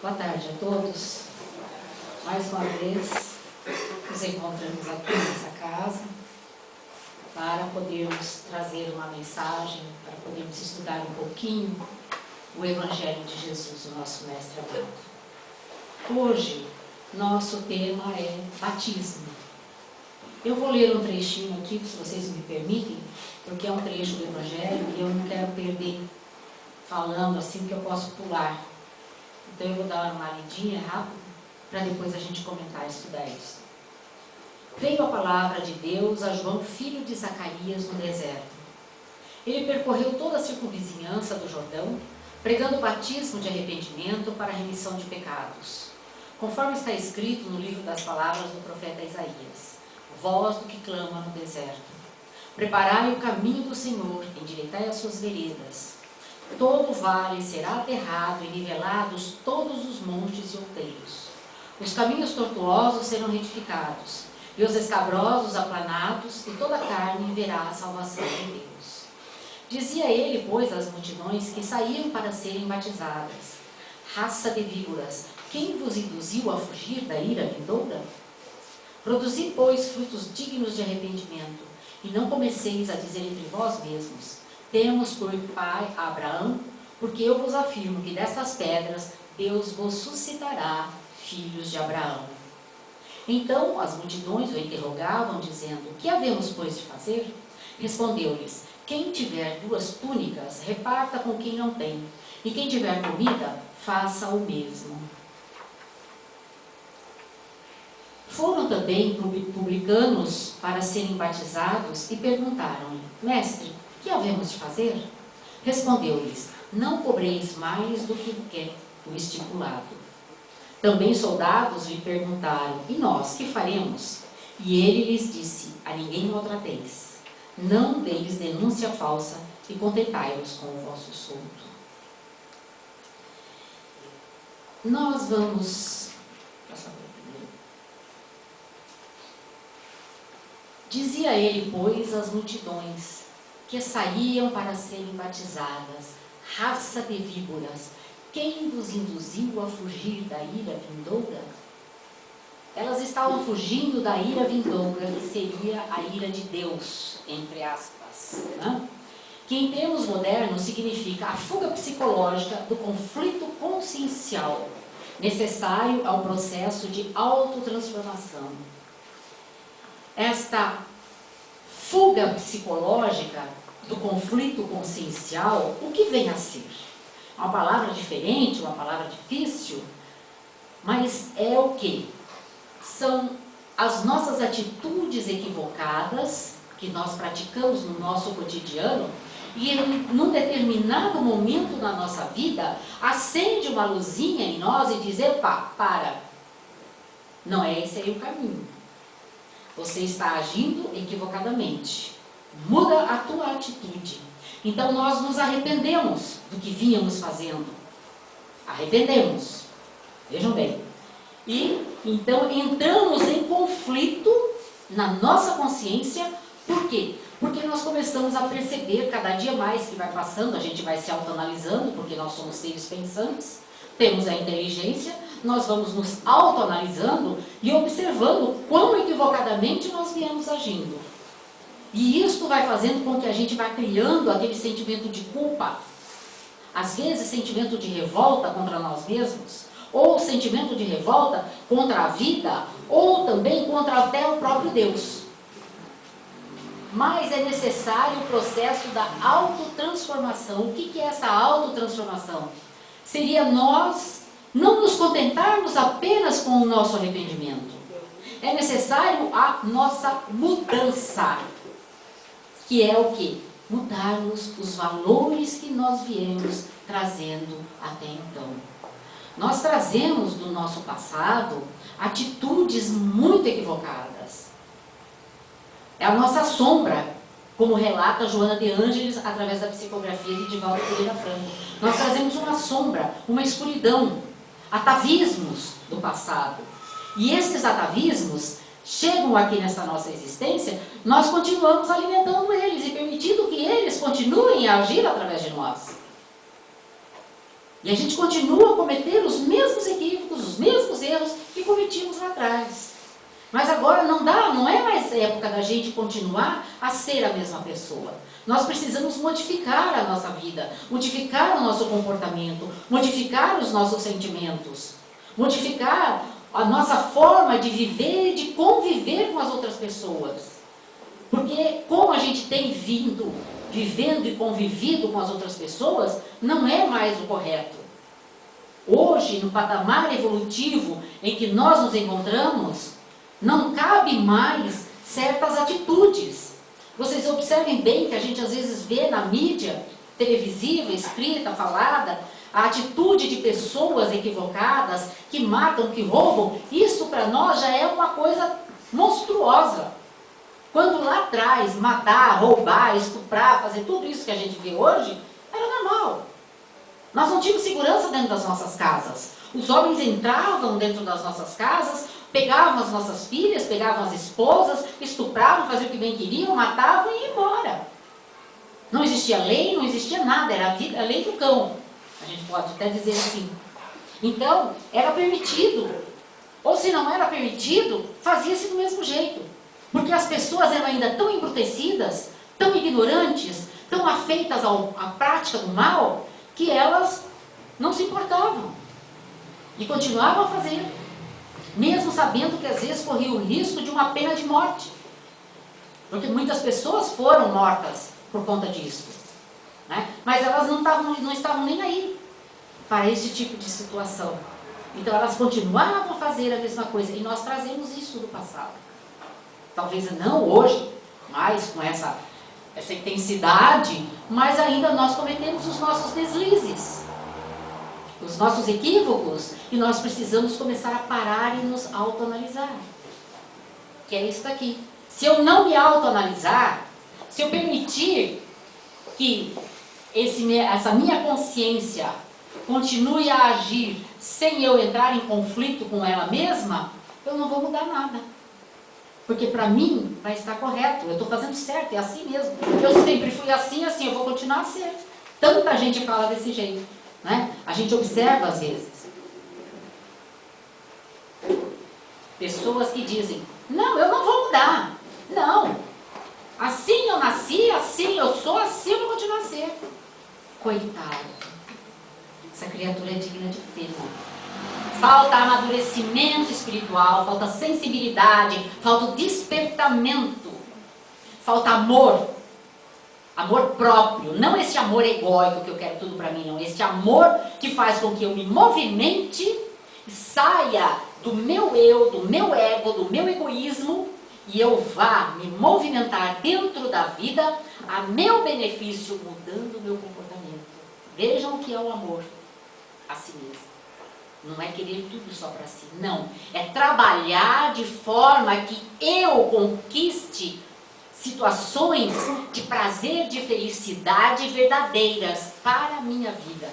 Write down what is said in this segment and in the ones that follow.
Boa tarde a todos. Mais uma vez, nos encontramos aqui nessa casa para podermos trazer uma mensagem, para podermos estudar um pouquinho o Evangelho de Jesus, o nosso Mestre amado. Hoje, nosso tema é batismo. Eu vou ler um trechinho aqui, se vocês me permitem, porque é um trecho do Evangelho e eu não quero perder falando assim, que eu posso pular. Então eu vou dar uma lidinha rápida, para depois a gente comentar e estudar isso. Veio a palavra de Deus a João, filho de Zacarias, no deserto. Ele percorreu toda a circunvizinhança do Jordão, pregando o batismo de arrependimento para a remissão de pecados, conforme está escrito no livro das palavras do profeta Isaías: voz do que clama no deserto, preparai o caminho do Senhor, endireitai as suas veredas. Todo vale será aterrado e nivelados todos os montes e outeiros. Os caminhos tortuosos serão retificados, e os escabrosos aplanados, e toda a carne verá a salvação de Deus. Dizia ele, pois, às multidões que saíam para serem batizadas: raça de víboras, quem vos induziu a fugir da ira vindoura? Produzi, pois, frutos dignos de arrependimento, e não comeceis a dizer entre vós mesmos: temos por pai Abraão, porque eu vos afirmo que destas pedras Deus vos suscitará filhos de Abraão. Então as multidões o interrogavam, dizendo: que havemos, pois, de fazer? Respondeu-lhes: quem tiver 2 túnicas, reparta com quem não tem, e quem tiver comida, faça o mesmo. Foram também publicanos para serem batizados e perguntaram-lhe: mestre, que havemos de fazer? Respondeu-lhes: não cobreis mais do que o estipulado. Também soldados lhe perguntaram: e nós, que faremos? E ele lhes disse: a ninguém maltrateis, não deis denúncia falsa, e contentai-vos com o vosso soldo. Nós vamos... Dizia ele, pois, às multidões que saíam para serem batizadas: raça de víboras, quem vos induziu a fugir da ira vindoura? Elas estavam fugindo da ira vindoura, que seria a ira de Deus, entre aspas, né? Que em termos modernos significa a fuga psicológica do conflito consciencial, necessário ao processo de autotransformação. Esta fuga psicológica do conflito consciencial, o que vem a ser? Uma palavra diferente, uma palavra difícil, mas é o quê? São as nossas atitudes equivocadas que nós praticamos no nosso cotidiano, e num determinado momento na nossa vida acende uma luzinha em nós e diz: epa, para, não é esse aí o caminho. Você está agindo equivocadamente. Muda a tua atitude. Então nós nos arrependemos do que vínhamos fazendo. Arrependemos. Vejam bem. E então entramos em conflito na nossa consciência. Por quê? Porque nós começamos a perceber cada dia mais que vai passando, a gente vai se autoanalisando, porque nós somos seres pensantes, temos a inteligência, nós vamos nos autoanalisando e observando quão equivocadamente nós viemos agindo. E isto vai fazendo com que a gente vá criando aquele sentimento de culpa, às vezes sentimento de revolta contra nós mesmos, ou sentimento de revolta contra a vida, ou também contra até o próprio Deus. Mas é necessário o processo da autotransformação. O que é essa autotransformação? Seria nós não nos contentarmos apenas com o nosso arrependimento. É necessário a nossa mudança, que é o quê? Mudarmos os valores que nós viemos trazendo até então. Nós trazemos do nosso passado atitudes muito equivocadas. É a nossa sombra, como relata Joana de Ângeles através da psicografia de Divaldo Pereira Franco. Nós trazemos uma sombra, uma escuridão, atavismos do passado. E esses atavismos chegam aqui nessa nossa existência, nós continuamos alimentando eles e permitindo que eles continuem a agir através de nós. E a gente continua a cometer os mesmos equívocos, os mesmos erros que cometíamos lá atrás. Mas agora não é mais época da gente continuar a ser a mesma pessoa. Nós precisamos modificar a nossa vida, modificar o nosso comportamento, modificar os nossos sentimentos, modificar a nossa forma de viver e de conviver com as outras pessoas. Porque como a gente tem vivendo e convivido com as outras pessoas, não é mais o correto. Hoje, no patamar evolutivo em que nós nos encontramos, não cabe mais certas atitudes. Vocês observem bem que a gente às vezes vê na mídia televisiva, escrita, falada, a atitude de pessoas equivocadas, que matam, que roubam. Isso para nós já é uma coisa monstruosa. Quando lá atrás, matar, roubar, estuprar, fazer tudo isso que a gente vê hoje, era normal. Nós não tínhamos segurança dentro das nossas casas. Os homens entravam dentro das nossas casas, pegavam as nossas filhas, pegavam as esposas, estupravam, faziam o que bem queriam, matavam e iam embora. Não existia lei, não existia nada, era a lei do cão. A gente pode até dizer assim. Então, era permitido. Ou se não era permitido, fazia-se do mesmo jeito. Porque as pessoas eram ainda tão embrutecidas, tão ignorantes, tão afeitas à prática do mal, que elas não se importavam. E continuavam a fazer. Mesmo sabendo que às vezes corria o risco de uma pena de morte. Porque muitas pessoas foram mortas por conta disso. Né? Mas elas não estavam nem aí para esse tipo de situação. Então elas continuavam a fazer a mesma coisa. E nós trazemos isso do passado. Talvez não hoje, mas com essa intensidade, mas ainda nós cometemos os nossos deslizes, os nossos equívocos, e nós precisamos começar a parar e nos autoanalisar. Que é isso daqui. Se eu não me autoanalisar, se eu permitir que essa minha consciência continue a agir sem eu entrar em conflito com ela mesma, eu não vou mudar nada. Porque para mim vai estar correto, eu estou fazendo certo, é assim mesmo. Eu sempre fui assim, eu vou continuar a ser. Tanta gente fala desse jeito, né? A gente observa às vezes. Pessoas que dizem, não, eu não vou mudar. Não, assim eu nasci, assim eu sou, assim eu vou continuar a ser. Coitado, essa criatura é digna de pena. Falta amadurecimento espiritual, falta sensibilidade, falta despertamento, falta amor, amor próprio, não esse amor egóico que eu quero tudo para mim, não, esse amor que faz com que eu me movimente, saia do meu eu, do meu ego, do meu egoísmo e eu vá me movimentar dentro da vida a meu benefício, mudando o meu comportamento. Vejam o que é o amor a si mesmo. Não é querer tudo só para si, não. É trabalhar de forma que eu conquiste situações de prazer, de felicidade verdadeiras para a minha vida.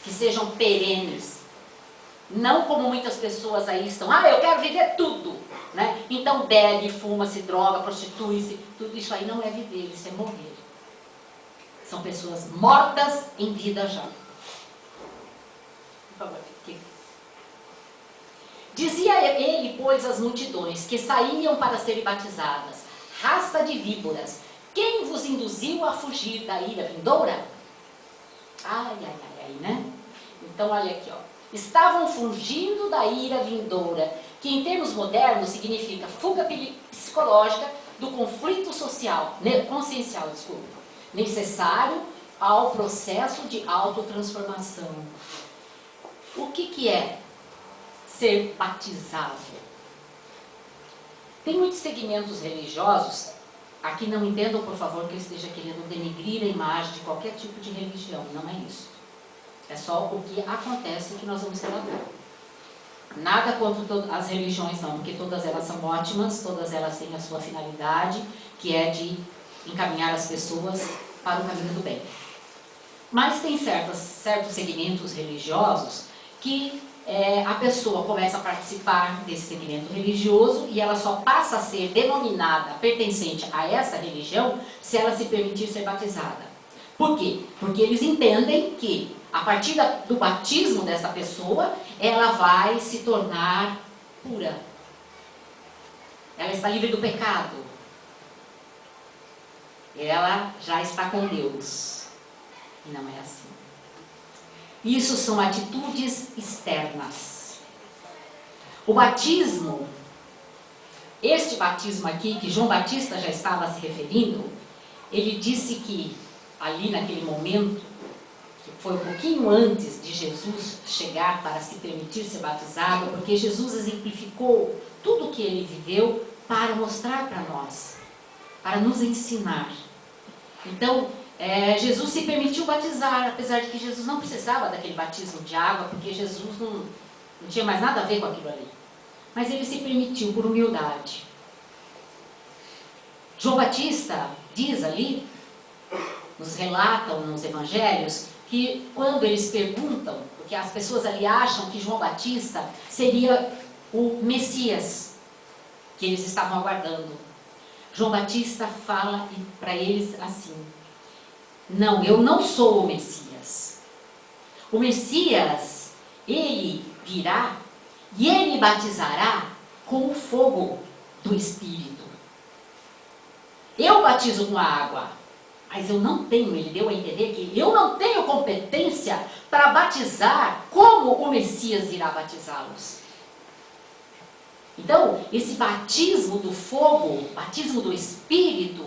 Que sejam perenes. Não como muitas pessoas aí estão, eu quero viver tudo. Né? Então bebe, fuma, se droga, prostitui-se. Tudo isso aí não é viver, isso é morrer. São pessoas mortas em vida já. Por favor, fique. Dizia ele, pois, às multidões que saíam para serem batizadas, raça de víboras, quem vos induziu a fugir da ira vindoura? Ai, né? Então, olha aqui, ó. Estavam fugindo da ira vindoura, que em termos modernos significa fuga psicológica do conflito consciencial, necessário ao processo de autotransformação. O que é ser batizado? Tem muitos segmentos religiosos, aqui não entendam, por favor, que eu esteja querendo denegrir a imagem de qualquer tipo de religião, não é isso. É só o que acontece que nós vamos relatar. Nada contra as religiões não, porque todas elas são ótimas, todas elas têm a sua finalidade, que é de encaminhar as pessoas para o caminho do bem. Mas tem certos segmentos religiosos que a pessoa começa a participar desse segmento religioso e ela só passa a ser denominada pertencente a essa religião se ela se permitir ser batizada. Por quê? Porque eles entendem que a partir do batismo dessa pessoa, ela vai se tornar pura. Ela está livre do pecado. Ela já está com Deus. E não é assim. Isso são atitudes externas. O batismo, este batismo aqui, que João Batista já estava se referindo, ele disse que ali naquele momento, que foi um pouquinho antes de Jesus chegar para se permitir ser batizado, porque Jesus exemplificou tudo o que ele viveu para mostrar para nós, para nos ensinar. Então, Jesus se permitiu batizar, apesar de que Jesus não precisava daquele batismo de água, porque Jesus não tinha mais nada a ver com aquilo ali. Mas ele se permitiu por humildade. João Batista diz ali, nos relatam nos evangelhos, que quando eles perguntam, porque as pessoas ali acham que João Batista seria o Messias que eles estavam aguardando. João Batista fala para eles assim: não, eu não sou o Messias. O Messias, ele virá e ele batizará com o fogo do Espírito. Eu batizo com a água, mas eu não tenho, ele deu a entender que eu não tenho competência para batizar como o Messias irá batizá-los. Então, esse batismo do fogo, batismo do Espírito,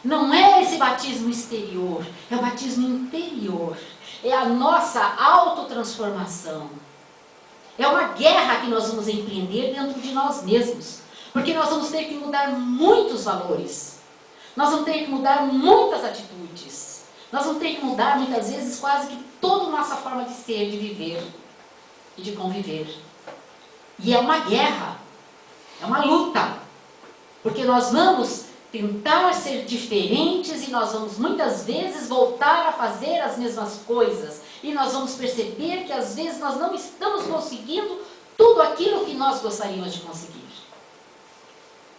não é esse batismo exterior, é o batismo interior. É a nossa autotransformação. É uma guerra que nós vamos empreender dentro de nós mesmos. Porque nós vamos ter que mudar muitos valores. Nós vamos ter que mudar muitas atitudes. Nós vamos ter que mudar, muitas vezes, quase que toda a nossa forma de ser, de viver e de conviver. E é uma guerra. É uma luta. Porque nós vamos tentar ser diferentes e nós vamos muitas vezes voltar a fazer as mesmas coisas. E nós vamos perceber que às vezes nós não estamos conseguindo tudo aquilo que nós gostaríamos de conseguir.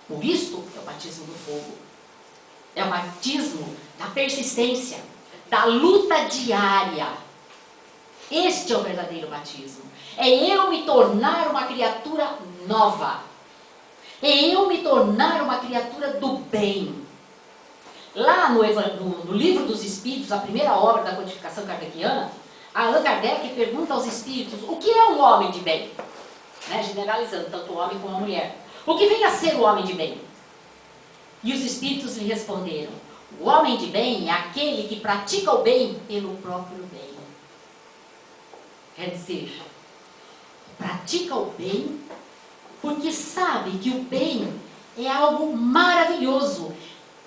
Por isso é o batismo do fogo. É o batismo da persistência, da luta diária. Este é o verdadeiro batismo. É eu me tornar uma criatura nova. É eu me tornar uma criatura do bem. Lá no Livro dos Espíritos, a primeira obra da codificação kardeciana, Allan Kardec pergunta aos espíritos: o que é um homem de bem? Generalizando, tanto o homem como a mulher. O que vem a ser o homem de bem? E os espíritos lhe responderam: o homem de bem é aquele que pratica o bem pelo próprio bem. Quer dizer, pratica o bem porque sabe que o bem é algo maravilhoso,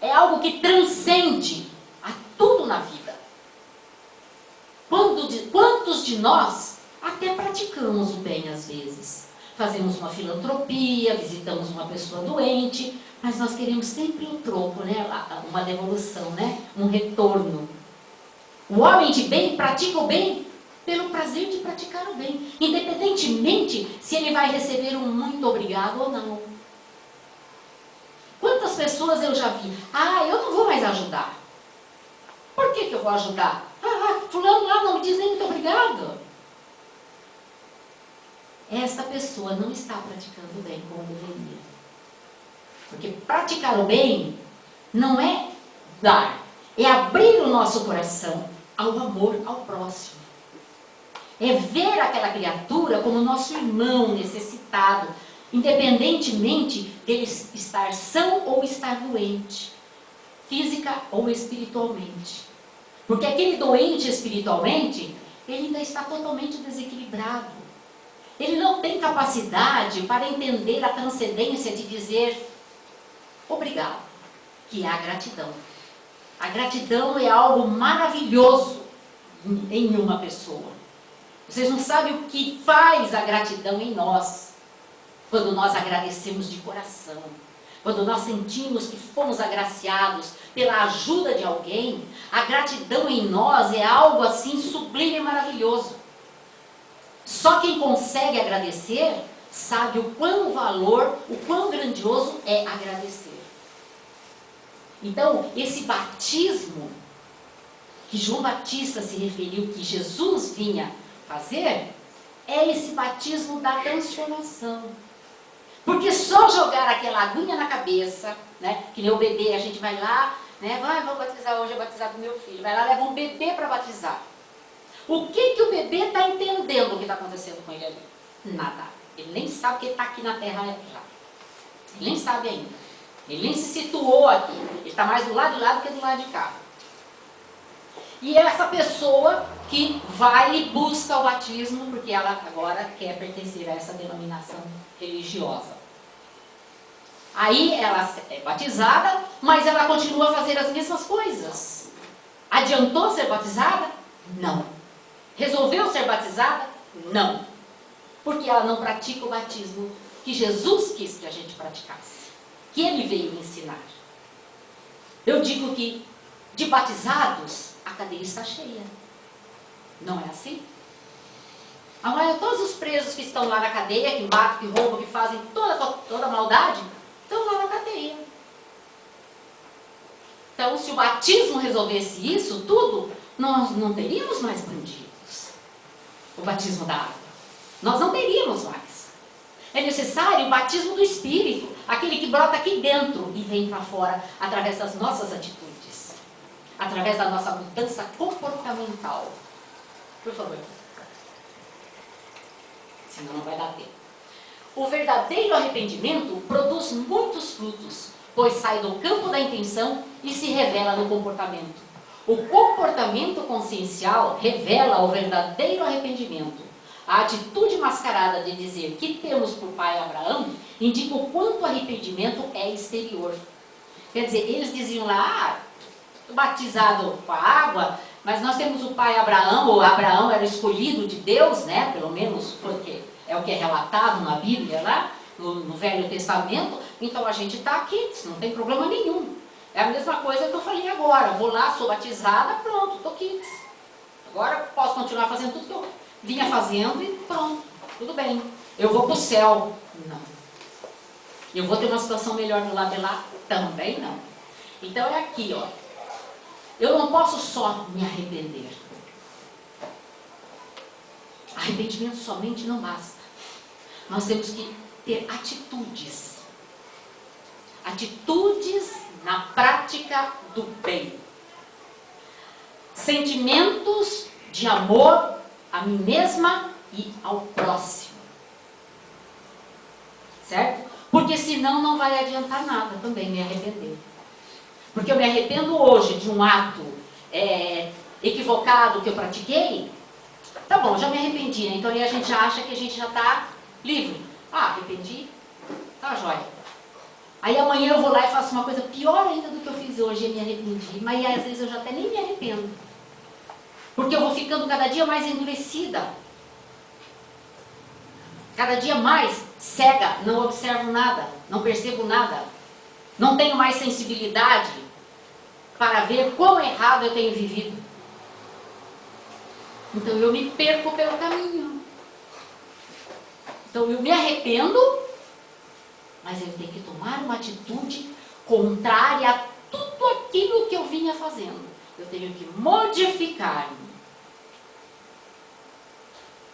é algo que transcende a tudo na vida. Quantos de nós até praticamos o bem às vezes? Fazemos uma filantropia, visitamos uma pessoa doente, mas nós queremos sempre um troco, uma devolução, um retorno. O homem de bem pratica o bem pelo prazer de praticar o bem, independentemente se ele vai receber um muito obrigado ou não. Quantas pessoas eu já vi: eu não vou mais ajudar. Por que eu vou ajudar? Fulano lá não me diz nem muito obrigado. Esta pessoa não está praticando o bem como deveria. Porque praticar o bem não é dar, é abrir o nosso coração ao amor ao próximo. É ver aquela criatura como nosso irmão necessitado, independentemente dele estar são ou estar doente, física ou espiritualmente. Porque aquele doente espiritualmente, ele ainda está totalmente desequilibrado. Ele não tem capacidade para entender a transcendência de dizer obrigado, que é a gratidão. A gratidão é algo maravilhoso em uma pessoa. Vocês não sabem o que faz a gratidão em nós, quando nós agradecemos de coração, quando nós sentimos que fomos agraciados pela ajuda de alguém. A gratidão em nós é algo assim sublime e maravilhoso. Só quem consegue agradecer sabe o quão valor, o quão grandioso é agradecer. Então, esse batismo que João Batista se referiu que Jesus vinha fazer, é esse batismo da transformação. Porque só jogar aquela aguinha na cabeça, né, que nem o bebê, a gente vai lá, né, vou batizar hoje, é batizar do meu filho, vai lá, leva um bebê para batizar. O que o bebê está entendendo o que está acontecendo com ele ali? Nada. Ele nem sabe que ele está aqui na terra já. Ele nem sabe ainda. Ele nem se situou aqui. Ele está mais do lado de lá do que do lado de cá. E é essa pessoa que vai e busca o batismo, porque ela agora quer pertencer a essa denominação religiosa. Aí ela é batizada, mas ela continua a fazer as mesmas coisas. Adiantou ser batizada? Não. Resolveu ser batizada? Não. Porque ela não pratica o batismo que Jesus quis que a gente praticasse, que Ele veio ensinar. Eu digo que de batizados a cadeia está cheia. Não é assim? Todos os presos que estão lá na cadeia, que matam, que roubam, que fazem toda maldade, estão lá na cadeia. Então, se o batismo resolvesse isso tudo, nós não teríamos mais bandidos. O batismo da água. Nós não teríamos mais. É necessário o batismo do Espírito, aquele que brota aqui dentro e vem para fora, através das nossas atitudes, através da nossa mudança comportamental. Por favor. Senão não vai dar tempo. O verdadeiro arrependimento produz muitos frutos, pois sai do campo da intenção e se revela no comportamento. O comportamento consciencial revela o verdadeiro arrependimento. A atitude mascarada de dizer que temos por pai Abraão indica o quanto o arrependimento é exterior. Quer dizer, eles diziam lá, batizado com a água, mas nós temos o pai Abraão, ou Abraão era escolhido de Deus, né? Pelo menos porque é o que é relatado na Bíblia lá, no Velho Testamento, então a gente está aqui, não tem problema nenhum. É a mesma coisa que eu falei agora, vou lá, sou batizada, pronto, estou aqui. Agora posso continuar fazendo tudo que eu vinha fazendo e pronto, tudo bem. Eu vou para o céu? Não. Eu vou ter uma situação melhor do lado de lá? Também não. Então é aqui, ó. Eu não posso só me arrepender. Arrependimento somente não basta. Nós temos que ter atitudes. Atitudes na prática do bem. Sentimentos de amor a mim mesma e ao próximo. Certo? Porque senão não vai adiantar nada também me arrepender. Porque eu me arrependo hoje de um ato equivocado que eu pratiquei. Tá bom, já me arrependi, né? Então aí a gente acha que a gente já está livre. Arrependi? Tá jóia. Aí amanhã eu vou lá e faço uma coisa pior ainda do que eu fiz hoje e me arrependi. Mas às vezes eu já até nem me arrependo. Porque eu vou ficando cada dia mais endurecida. Cada dia mais cega, não observo nada, não percebo nada. Não tenho mais sensibilidade para ver quão errado eu tenho vivido. Então eu me perco pelo caminho. Então eu me arrependo, mas eu tenho que tomar uma atitude contrária a tudo aquilo que eu vinha fazendo. Eu tenho que modificar-me.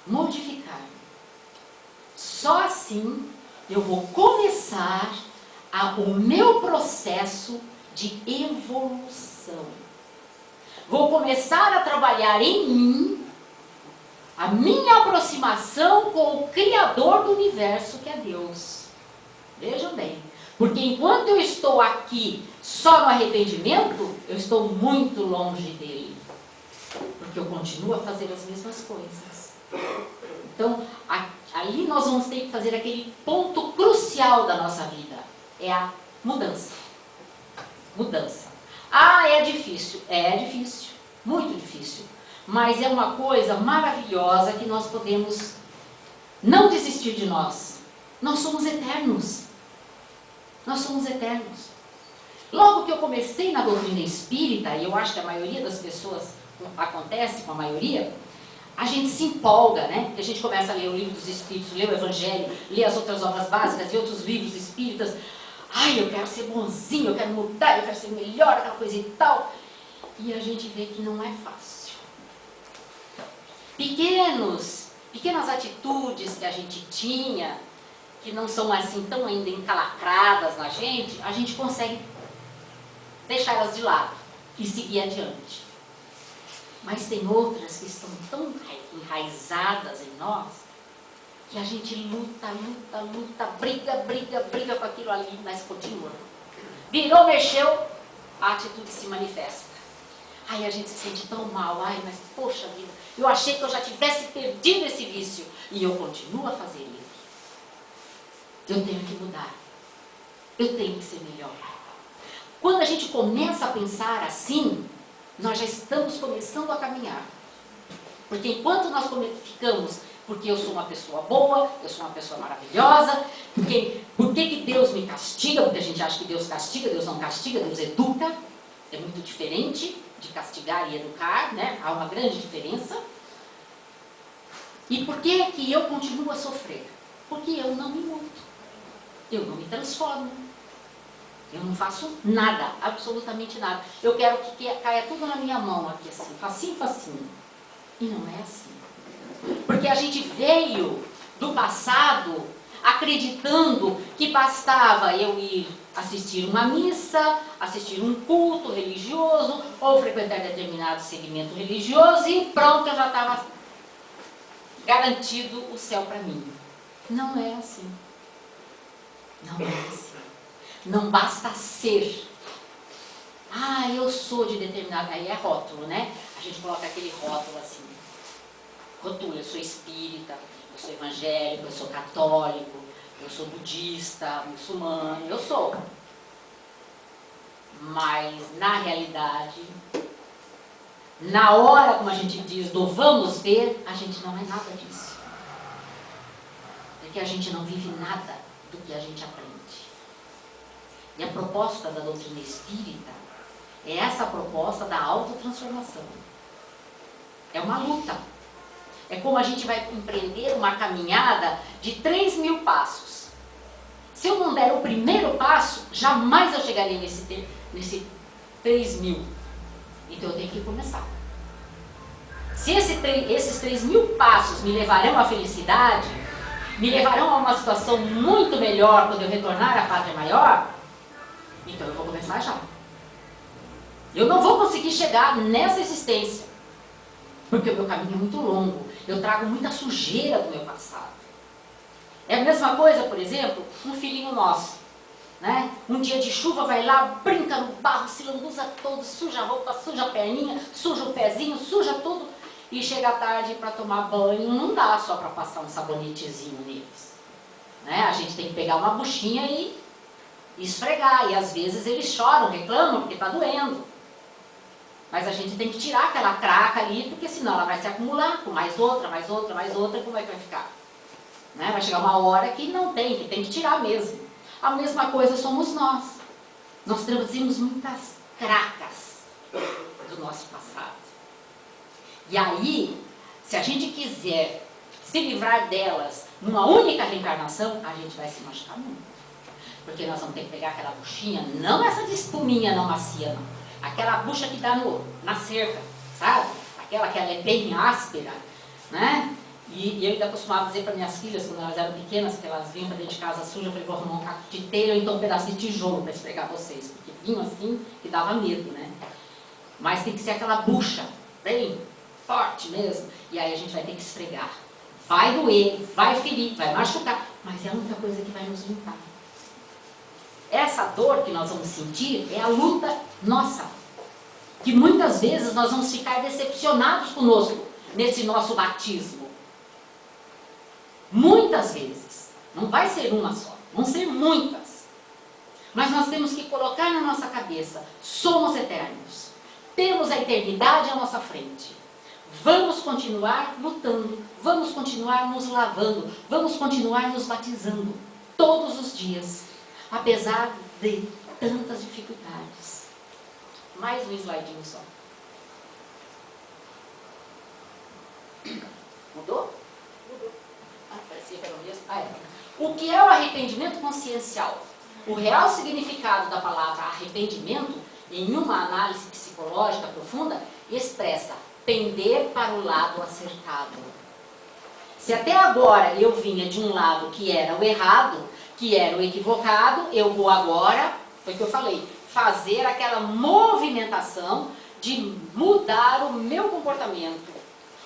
Modificar-me. Só assim eu vou começar o meu processo de evolução. Vou começar a trabalhar em mim a minha aproximação com o Criador do Universo, que é Deus. Vejam bem, porque enquanto eu estou aqui só no arrependimento, eu estou muito longe dele. Porque eu continuo a fazer as mesmas coisas. Então, ali nós vamos ter que fazer aquele ponto crucial da nossa vida. É a mudança. Mudança. É difícil. É difícil. Muito difícil. Mas é uma coisa maravilhosa que nós podemos não desistir de nós. Nós somos eternos. Nós somos eternos. Logo que eu comecei na doutrina espírita, e eu acho que a maioria das pessoas, acontece com a maioria, a gente se empolga, né? Porque a gente começa a ler o livro dos Espíritos, ler o Evangelho, ler as outras obras básicas e outros livros espíritas. Eu quero ser bonzinho, eu quero mudar, eu quero ser melhor, aquela coisa e tal. E a gente vê que não é fácil. Pequenas atitudes que a gente tinha, que não são assim tão ainda encalacradas na gente, a gente consegue deixar elas de lado e seguir adiante. Mas tem outras que estão tão enraizadas em nós, que a gente luta, briga com aquilo ali, mas continua. Virou, mexeu, a atitude se manifesta. Aí a gente se sente tão mal, mas poxa vida, eu achei que eu já tivesse perdido esse vício, e eu continuo a fazer ele. Eu tenho que mudar, eu tenho que ser melhor. Quando a gente começa a pensar assim, nós já estamos começando a caminhar. Porque enquanto nós ficamos, porque eu sou uma pessoa boa, eu sou uma pessoa maravilhosa, por que Deus me castiga? Porque a gente acha que Deus castiga, Deus não castiga, Deus educa. É muito diferente de castigar e educar, né? Há uma grande diferença. E por que eu continuo a sofrer? Porque eu não me mudo, eu não me transformo. Eu não faço nada, absolutamente nada. Eu quero que caia tudo na minha mão aqui, assim, facinho, facinho. E não é assim. Porque a gente veio do passado acreditando que bastava eu ir assistir uma missa, assistir um culto religioso, ou frequentar determinado segmento religioso e pronto, eu já estava garantido o céu para mim. Não é assim. Não é assim. Não basta ser. Eu sou de determinado... Aí é rótulo, né? A gente coloca aquele rótulo assim. Rotula, eu sou espírita, eu sou evangélico, eu sou católico, eu sou budista, muçulmano, eu sou. Mas, na realidade, na hora, como a gente diz, do vamos ver, a gente não é nada disso. Porque a gente não vive nada do que a gente aprende. E a proposta da doutrina espírita é essa proposta da autotransformação. É uma luta. É como a gente vai empreender uma caminhada de 3.000 passos. Se eu não der o primeiro passo, jamais eu chegarei nesse 3.000. Então eu tenho que começar. Se esses 3.000 passos me levarão à felicidade, me levarão a uma situação muito melhor quando eu retornar à pátria maior, então eu vou começar já. Eu não vou conseguir chegar nessa existência, porque o meu caminho é muito longo. Eu trago muita sujeira do meu passado. É a mesma coisa, por exemplo, um filhinho nosso, né? Um dia de chuva vai lá, brinca no barro, se lambuza todo, suja a roupa, suja a perninha, suja o pezinho, suja tudo. E chega à tarde para tomar banho, não dá só para passar um sabonetezinho neles. Né? A gente tem que pegar uma buchinha e esfregar. E às vezes eles choram, reclamam porque está doendo. Mas a gente tem que tirar aquela craca ali, porque senão ela vai se acumular com mais outra, como é que vai ficar? Né? Vai chegar uma hora que não tem, que tem que tirar mesmo. A mesma coisa somos nós. Nós trazemos muitas cracas do nosso passado. E aí, se a gente quiser se livrar delas numa única reencarnação, a gente vai se machucar muito. Porque nós vamos ter que pegar aquela buchinha, não essa de espuminha não macia, não. Aquela bucha que dá na cerca, sabe? Aquela que ela é bem áspera, né? E eu ainda costumava dizer para minhas filhas, quando elas eram pequenas, que elas vinham para dentro de casa suja, eu falei, vou arrumar um caco de telha ou então um pedaço de tijolo para esfregar vocês. Porque vinham assim, que dava medo, né? Mas tem que ser aquela bucha, bem forte mesmo. E aí a gente vai ter que esfregar. Vai doer, vai ferir, vai machucar, mas é a única coisa que vai nos limpar. Essa dor que nós vamos sentir é a luta nossa. Que muitas vezes nós vamos ficar decepcionados conosco nesse nosso batismo. Muitas vezes. Não vai ser uma só, vão ser muitas. Mas nós temos que colocar na nossa cabeça, somos eternos. Temos a eternidade à nossa frente. Vamos continuar lutando, vamos continuar nos lavando, vamos continuar nos batizando todos os dias. Apesar de tantas dificuldades. Mais um slidinho só. Mudou? Mudou. Parecia que era o mesmo. O que é o arrependimento consciencial? O real significado da palavra arrependimento em uma análise psicológica profunda, expressa pender para o lado acertado. Se até agora eu vinha de um lado que era o errado, que era o equivocado, eu vou agora, foi o que eu falei, fazer aquela movimentação de mudar o meu comportamento,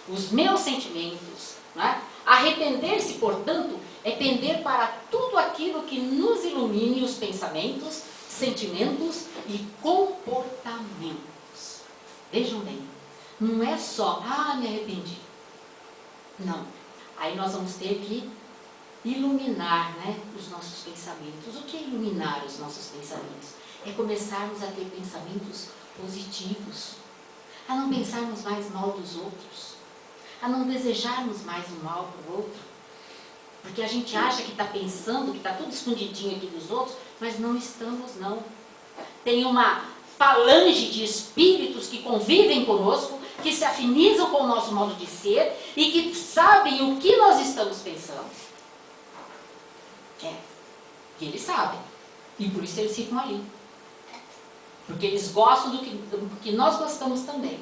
os meus sentimentos, né? Arrepender-se, portanto, é pender para tudo aquilo que nos ilumine os pensamentos, sentimentos e comportamentos. Vejam bem, não é só, me arrependi. Não. Aí nós vamos ter que iluminar, né, os nossos pensamentos. O que é iluminar os nossos pensamentos? É começarmos a ter pensamentos positivos, a não pensarmos mais mal dos outros, a não desejarmos mais o mal para o outro, porque a gente acha que está pensando, que está tudo escondidinho aqui dos outros, mas não estamos, não. Tem uma falange de espíritos que convivem conosco, que se afinizam com o nosso modo de ser e que sabem o que nós estamos pensando. E eles sabem. E por isso eles ficam ali. Porque eles gostam do que nós gostamos também.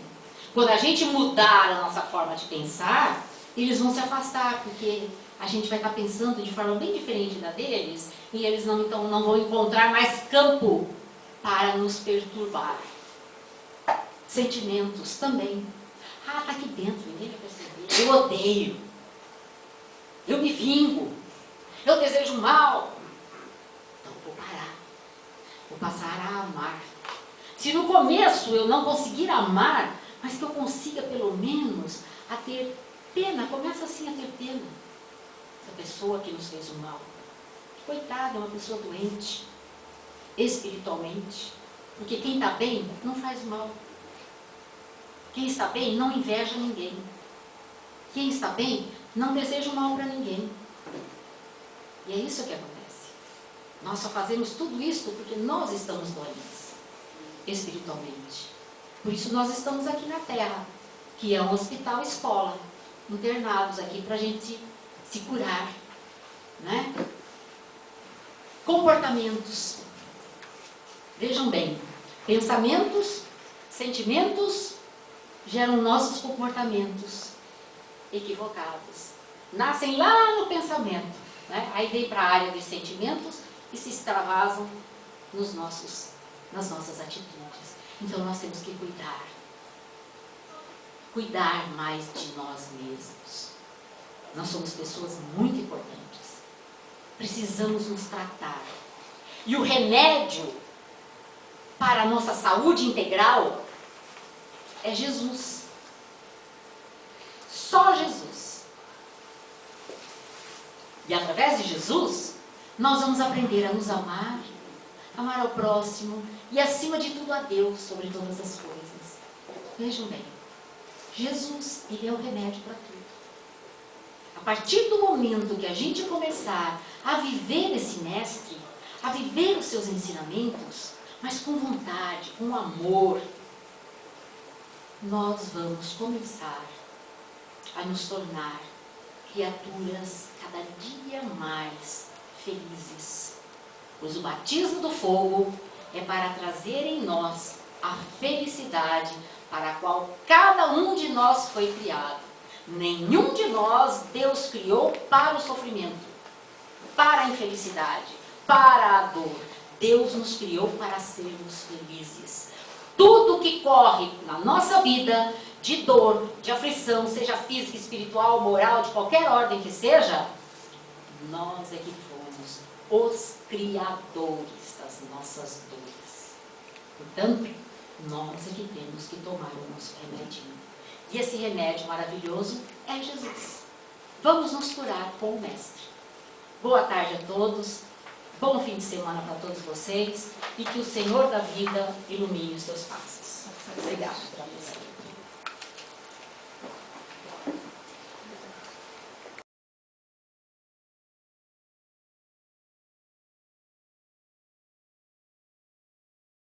Quando a gente mudar a nossa forma de pensar, eles vão se afastar, porque a gente vai estar pensando de forma bem diferente da deles, e eles não vão encontrar mais campo para nos perturbar. Sentimentos também. Está aqui dentro, ninguém vai perceber. Eu odeio. Eu me vingo. Eu desejo mal. Então vou parar. Vou passar a amar. Se no começo eu não conseguir amar, mas que eu consiga pelo menos a ter pena, começa assim a ter pena da pessoa que nos fez o mal. Coitada, é uma pessoa doente, espiritualmente, porque quem está bem não faz mal. Quem está bem não inveja ninguém. Quem está bem não deseja o mal para ninguém. E é isso que acontece. Nós só fazemos tudo isso porque nós estamos doentes, espiritualmente. Por isso nós estamos aqui na Terra, que é um hospital escola, internados aqui para a gente se curar, né? Comportamentos. Vejam bem, pensamentos, sentimentos geram nossos comportamentos equivocados. Nascem lá no pensamento, né? Aí vem para a área dos sentimentos e se extravasam nas nossas atitudes. Então nós temos que cuidar mais de nós mesmos. Nós somos pessoas muito importantes. Precisamos nos tratar. E o remédio para a nossa saúde integral é Jesus. Só Jesus. E através de Jesus, nós vamos aprender a nos amar, amar ao próximo e, acima de tudo, a Deus sobre todas as coisas. Vejam bem, Jesus, Ele é o remédio para tudo. A partir do momento que a gente começar a viver esse mestre, a viver os seus ensinamentos, mas com vontade, com amor, nós vamos começar a nos tornar criaturas cada dia mais felizes. Pois o batismo do fogo é para trazer em nós a felicidade para a qual cada um de nós foi criado. Nenhum de nós Deus criou para o sofrimento, para a infelicidade, para a dor. Deus nos criou para sermos felizes. Tudo que corre na nossa vida, de dor, de aflição, seja física, espiritual, moral, de qualquer ordem que seja, nós é que fomos os criadores das nossas dores. Portanto, nós é que temos que tomar o nosso remedinho. E esse remédio maravilhoso é Jesus. Vamos nos curar com o Mestre. Boa tarde a todos. Bom fim de semana para todos vocês. E que o Senhor da vida ilumine os seus passos. Obrigada para você.